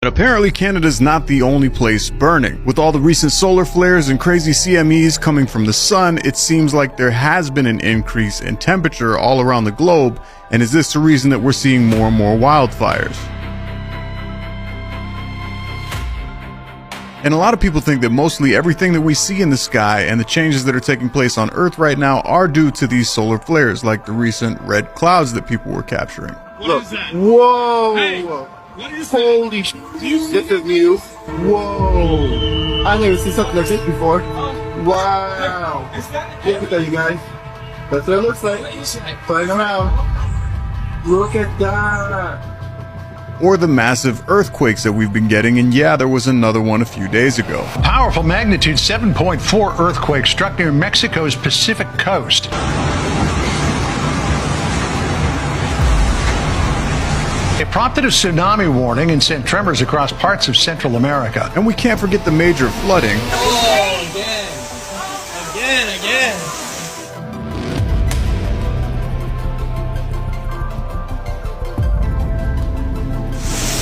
And apparently Canada's not the only place burning. With all the recent solar flares and crazy CMEs coming from the sun, it seems like there has been an increase in temperature all around the globe. And is this the reason that we're seeing more and more wildfires? And a lot of people think that mostly everything that we see in the sky and the changes that are taking place on Earth right now are due to these solar flares, like the recent red clouds that people were capturing. What is that? Whoa! Hey, what is Holy sh**. This is new. Whoa! I've never seen something like this before. Wow! Look at that, you guys. That's what it looks like. Flying around. Look at that. Or the massive earthquakes that we've been getting, and yeah, there was another one a few days ago. A powerful magnitude 7.4 earthquake struck near Mexico's Pacific coast. It prompted a tsunami warning and sent tremors across parts of Central America. And we can't forget the major flooding. Oh, again.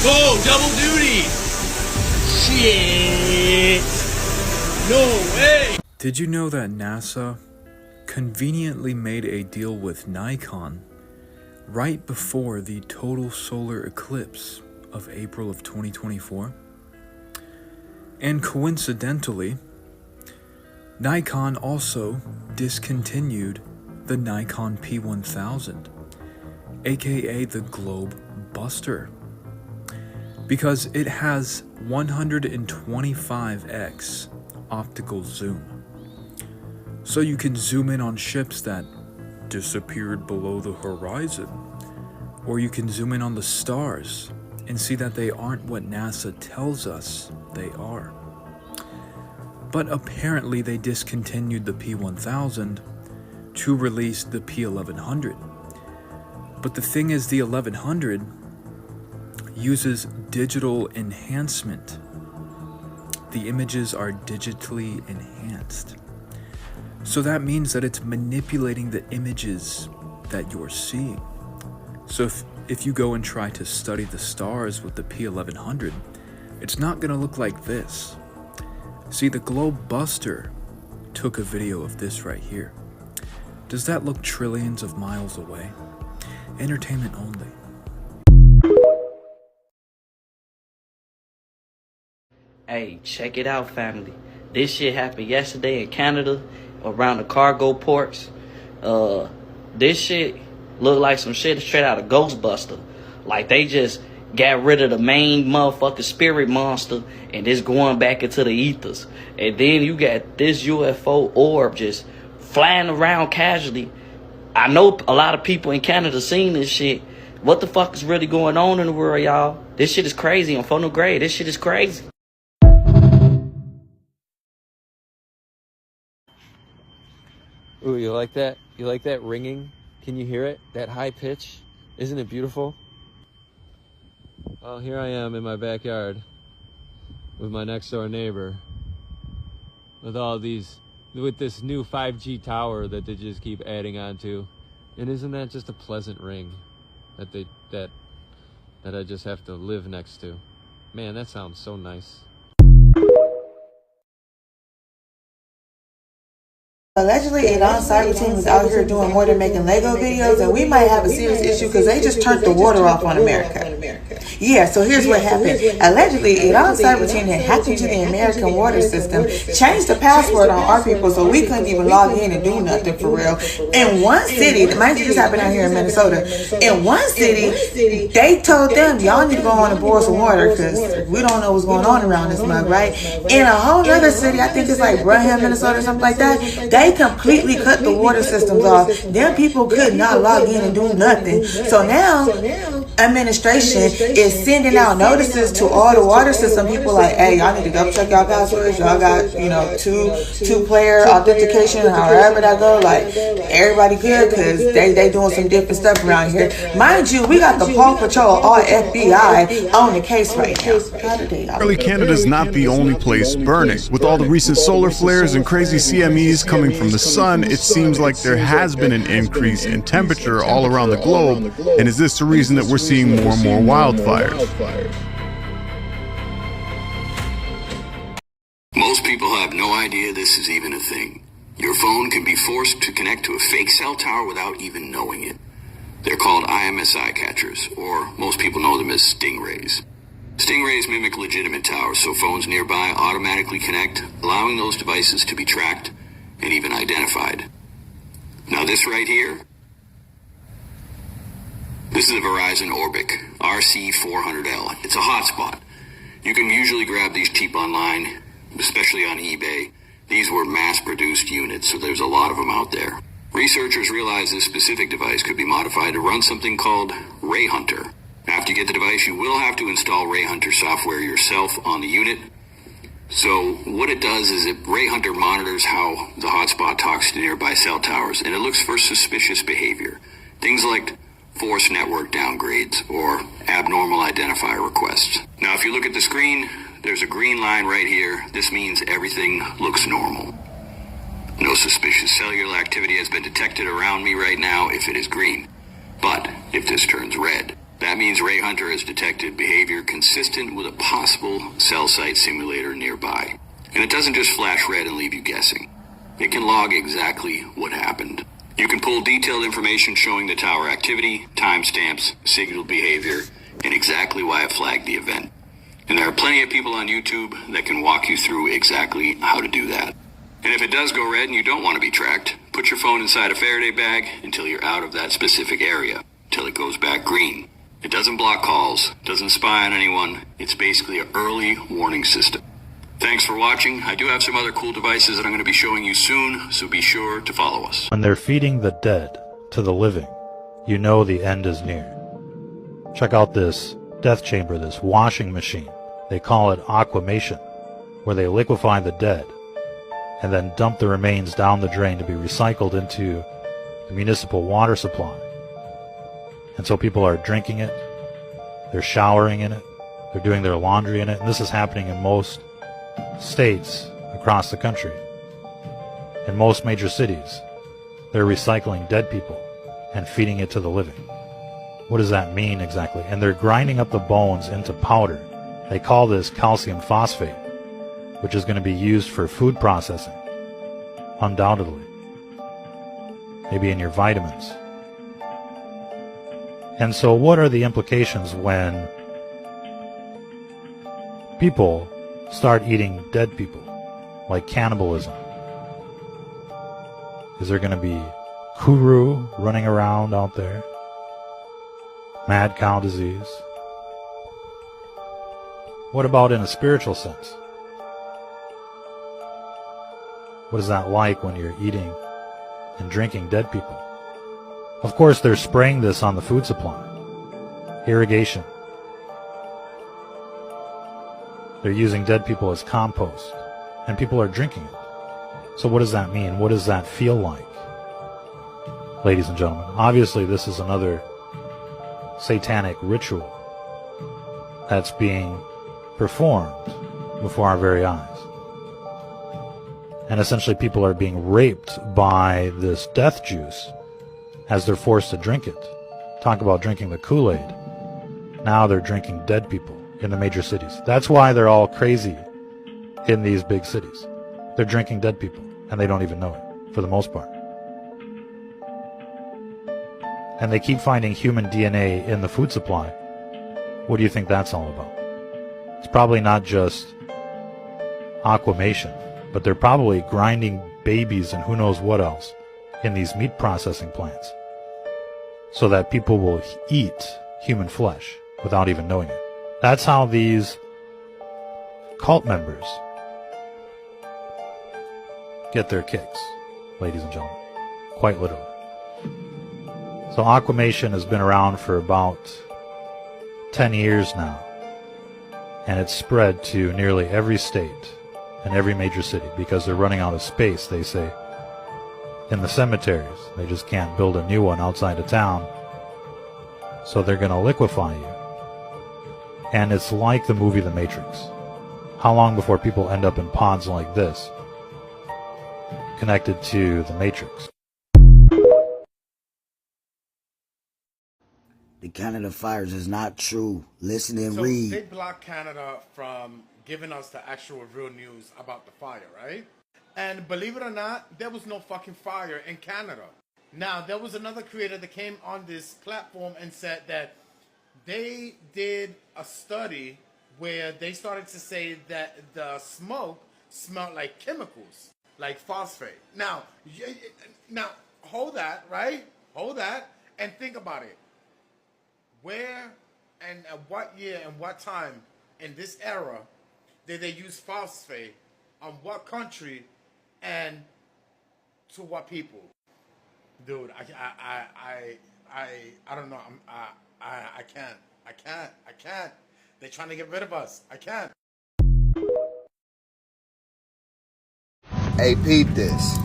Oh, double duty! Shit! No way! Did you know that NASA conveniently made a deal with Nikon right before the total solar eclipse of April of 2024? And coincidentally, Nikon also discontinued the Nikon P1000, aka the Globe Buster, because it has 125x optical zoom. So you can zoom in on ships that disappeared below the horizon, or you can zoom in on the stars and see that they aren't what NASA tells us they are. But apparently they discontinued the P1000 to release the P1100. But the thing is, the 1100 uses digital enhancement. The images are digitally enhanced. So that means that it's manipulating the images that you're seeing. So if you go and try to study the stars with the P1100, it's not going to look like this. See, the Globe Buster took a video of this right here. Does that look trillions of miles away? Entertainment only. Hey, check it out, family. This shit happened yesterday in Canada around the cargo ports. This shit looked like some shit straight out of Ghostbuster. Like they just got rid of the main motherfucking spirit monster and it's going back into the ethers. And then you got this UFO orb just flying around casually. I know a lot of people in Canada seen this shit. What the fuck is really going on in the world, y'all? This shit is crazy on Phono Grade. This shit is crazy. Ooh, you like that? You like that ringing? Can you hear it? That high pitch? Isn't it beautiful? Well, here I am in my backyard with my next door neighbor with this new 5G tower that they just keep adding on to. And isn't that just a pleasant ring that I just have to live next to? Man, that sounds so nice. Allegedly, Iran cyber team is out here doing more than making Lego videos, and we might have a serious issue because they just turned the water off on America. Yeah, so here's what happened. Allegedly, Iran cyber team had hacked into the American water system, changed the password on our people so we couldn't even log in and do nothing for real. In one city, mind you, this happened out here in Minnesota. In one city, they told them, y'all need to go on and boil some water because we don't know what's going on around this mug, right? In a whole other city, I think it's like Braham, Minnesota or something like that, they completely cut the water systems off. Them people could not log in and do nothing. So now, administration is sending out notices to all the water system people like, hey, y'all need to go check y'all passwords. Y'all got, two-player authentication, however that go. Like, everybody good because they doing some different stuff around here. Mind you, we got the Paw Patrol, all FBI on the case right now. Apparently Canada's not the only place burning. With all the recent solar flares and crazy CMEs coming from the sun, it seems like there has been an increase in temperature all around the globe. And is this the reason that we're seeing more and more wildfires? have no idea this is even a thing. Your phone can be forced to connect to a fake cell tower without even knowing it. They're called IMSI catchers, or most people know them as stingrays. Stingrays mimic legitimate towers, so phones nearby automatically connect, allowing those devices to be tracked and even identified. Now this right here, this is a Verizon Orbic RC400L. It's a hotspot. You can usually grab these cheap online, especially on eBay. These were mass-produced units, so there's a lot of them out there. Researchers realized this specific device could be modified to run something called Ray Hunter. After you get the device, you will have to install Ray Hunter software yourself on the unit. So what it does is Ray Hunter monitors how the hotspot talks to nearby cell towers, and it looks for suspicious behavior. Things like forced network downgrades or abnormal identifier requests. Now, if you look at the screen, there's a green line right here. This means everything looks normal. No suspicious cellular activity has been detected around me right now if it is green. But if this turns red, that means Ray Hunter has detected behavior consistent with a possible cell site simulator nearby. And it doesn't just flash red and leave you guessing. It can log exactly what happened. You can pull detailed information showing the tower activity, timestamps, signal behavior, and exactly why it flagged the event. And there are plenty of people on YouTube that can walk you through exactly how to do that. And if it does go red and you don't want to be tracked, put your phone inside a Faraday bag until you're out of that specific area, till it goes back green. It doesn't block calls, doesn't spy on anyone. It's basically an early warning system. Thanks for watching. I do have some other cool devices that I'm going to be showing you soon, so be sure to follow us. When they're feeding the dead to the living, you know the end is near. Check out this death chamber, this washing machine. They call it aquamation, where they liquefy the dead and then dump the remains down the drain to be recycled into the municipal water supply. And so people are drinking it, they're showering in it, they're doing their laundry in it, and this is happening in most states across the country. In most major cities, they're recycling dead people and feeding it to the living. What does that mean exactly? And they're grinding up the bones into powder. They call this calcium phosphate, which is going to be used for food processing, undoubtedly. Maybe in your vitamins. And so what are the implications when people start eating dead people, like cannibalism? Is there going to be kuru running around out there? Mad cow disease? What about in a spiritual sense? What is that like when you're eating and drinking dead people? Of course, they're spraying this on the food supply. Irrigation. They're using dead people as compost, and people are drinking it. So what does that mean? What does that feel like? Ladies and gentlemen, obviously this is another satanic ritual that's being performed before our very eyes. And essentially people are being raped by this death juice as they're forced to drink it. Talk about drinking the Kool-Aid. Now they're drinking dead people in the major cities. That's why they're all crazy in these big cities. They're drinking dead people, and they don't even know it, for the most part. And they keep finding human DNA in the food supply. What do you think that's all about? It's probably not just aquamation, but they're probably grinding babies and who knows what else in these meat processing plants so that people will eat human flesh without even knowing it. That's how these cult members get their kicks, ladies and gentlemen, quite literally. So aquamation has been around for about 10 years now, and it's spread to nearly every state and every major city because they're running out of space, they say, in the cemeteries. They just can't build a new one outside of town, so they're going to liquefy you. And it's like the movie The Matrix. How long before people end up in pods like this, connected to the Matrix? The Canada fires is not true. Listen and So read. they blocked Canada from giving us the actual real news about the fire, right? And believe it or not, there was no fucking fire in Canada. Now, there was another creator that came on this platform and said that they did a study where they started to say that the smoke smelled like chemicals, like phosphate. Now, hold that, right? Hold that and think about it. Where and at what year and what time in this era did they use phosphate? On what country and to what people? Dude, I don't know. I can't. They're trying to get rid of us. I can't. Hey, peep this.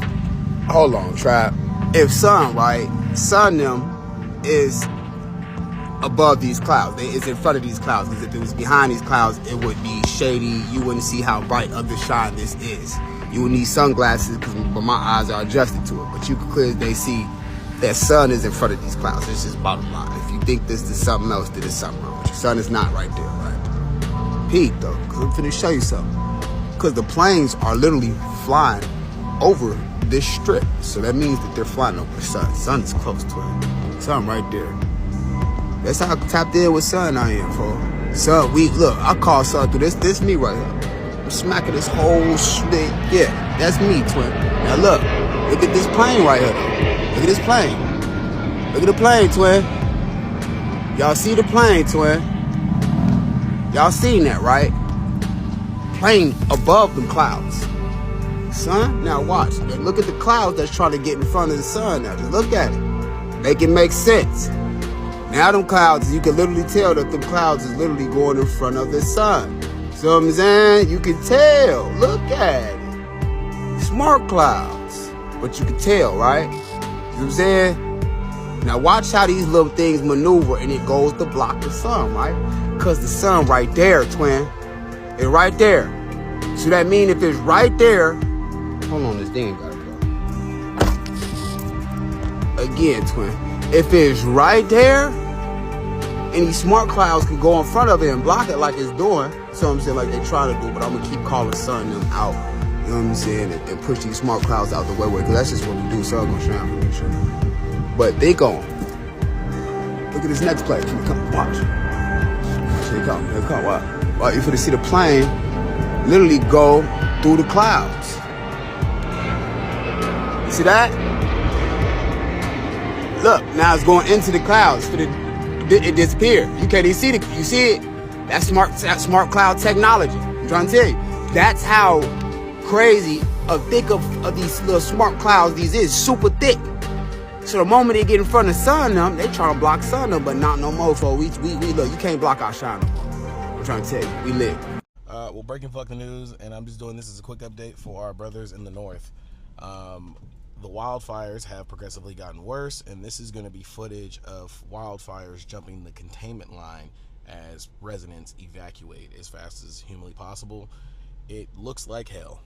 Hold on, Trap. If sun, right? Sun them is above these clouds. It's in front of these clouds. Because if it was behind these clouds, it would be shady. You wouldn't see how bright of the shine this is. You would need sunglasses because my eyes are adjusted to it. But you can clearly see that sun is in front of these clouds. It's just bottom line. If you think this is something else, then there's something wrong with you. Sun is not right there, right? Peep though, because I'm finna show you something. Because the planes are literally flying over this strip. So that means that they're flying over the sun. Sun is close to it. Sun right there. That's how tapped in with sun I am, for. Sun, look, I call sun through this me right here. I'm smacking this whole shit. Yeah, that's me, twin. Now look at this plane right here, though. Look at this plane. Look at the plane, twin. Y'all see the plane, twin? Y'all seen that, right? Plane above the clouds. Sun, now watch. Now look at the clouds that's trying to get in front of the sun now. Just look at it. Make it make sense. Now them clouds, you can literally tell that the clouds is literally going in front of the sun. See what I'm saying? You can tell. Look at it. Smart clouds. But you can tell, right? You know what I'm saying? Now watch how these little things maneuver and it goes to block the sun, right? Because the sun right there, twin. It's right there. So that means if it's right there, hold on, this thing gotta go. Again, twin. If it's right there, and these smart clouds can go in front of it and block it like it's doing, so I'm saying like they're trying to do, but I'm gonna keep calling sun them out. You know what I'm saying? And push these smart clouds out the way, because that's just what we do. So I'm gonna show you sure. But they going. Look at this next play. Come, watch. Here they come. Here they come. Watch. You finna see the plane literally go through the clouds. You see that? Look, now it's going into the clouds. It disappeared. You can't even see it. You see it? That's smart cloud technology. I'm trying to tell you. That's how crazy thick of these little smart clouds these is. Super thick. So the moment they get in front of sun them, they trying to block sun them, but not no more. For we look, you can't block our shine no more. I'm trying to tell you, we lit. Well, breaking fucking news, and I'm just doing this as a quick update for our brothers in the north. The wildfires have progressively gotten worse, and this is going to be footage of wildfires jumping the containment line as residents evacuate as fast as humanly possible. It looks like hell.